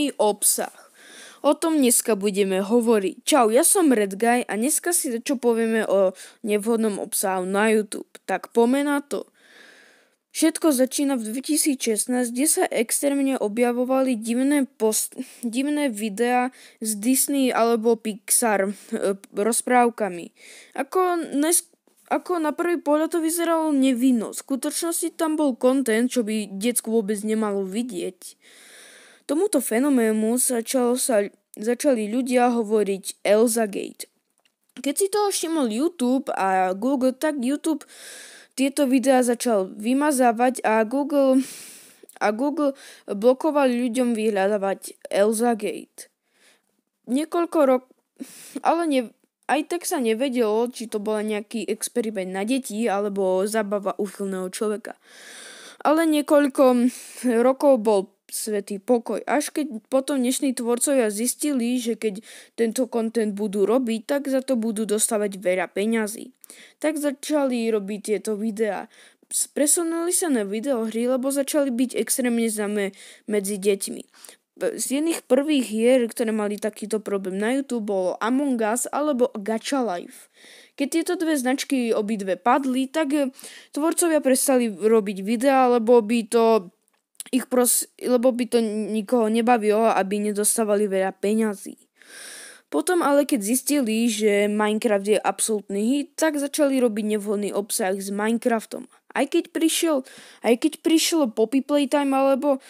nevhodný obsah. O tom dneska budeme hovoriť. Čau, ja som Red Guy a dneska si čo povieme o nevhodnom obsahu na YouTube. Tak poďme na to. Všetko začína v 2016, kde sa extrémne objavovali divné videá z Disney alebo Pixar rozprávkami. Ako na prvý pohľad to vyzeralo nevinno. V skutočnosti tam bol content, čo by decku vôbec nemalo vidieť. Tomuto fenoménu začali ľudia hovoriť Elzagate. Keď si toho všimol YouTube a Google, tak YouTube tieto videá začal vymazávať a Google blokoval ľuďom vyhľadávať Elzagate. Niekoľko rokov, aj tak sa nevedelo, či to bol nejaký experiment na deti alebo zábava úchylného človeka. Ale niekoľko rokov bol svätý pokoj. Až keď potom dnešní tvorcovia zistili, že keď tento content budú robiť, tak za to budú dostávať veľa peňazí. Tak začali robiť tieto videá. Presunuli sa na videohry, lebo začali byť extrémne známe medzi deťmi. Z jedných prvých hier, ktoré mali takýto problém na YouTube, bolo Among Us alebo Gacha Life. Keď tieto dve značky obidve padli, tak tvorcovia prestali robiť videá, lebo by to nikoho nebavilo, aby nedostávali veľa peňazí. Potom ale keď zistili, že Minecraft je absolútny hit, tak začali robiť nevhodný obsah s Minecraftom. Aj keď prišlo Poppy Playtime alebo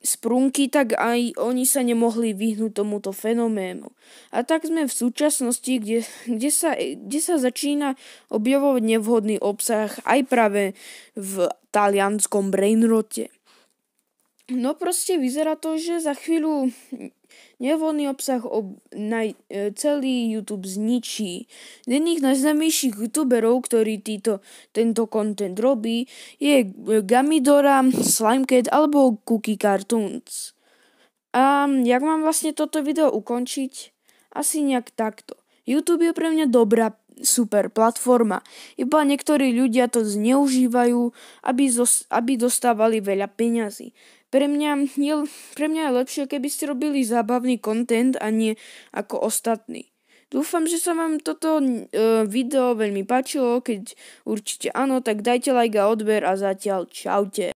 Sprunky, tak aj oni sa nemohli vyhnúť tomuto fenoménu. A tak sme v súčasnosti, kde sa začína objavovať nevhodný obsah aj práve v talianskom brainrote. No proste vyzerá to, že za chvíľu nevhodný obsah celý YouTube zničí. Jedných najznámejších youtuberov, ktorý tento content robí, je Gamidora, Slimecat alebo Cookie Cartoons. A jak mám vlastne toto video ukončiť? Asi nejak takto. YouTube je pre mňa dobrá, super platforma. Iba niektorí ľudia to zneužívajú, aby dostávali veľa peňazí. Pre mňa je lepšie, keby ste robili zábavný content a nie ako ostatní. Dúfam, že sa vám toto video veľmi páčilo. Keď určite áno, tak dajte like a odber a zatiaľ čaute.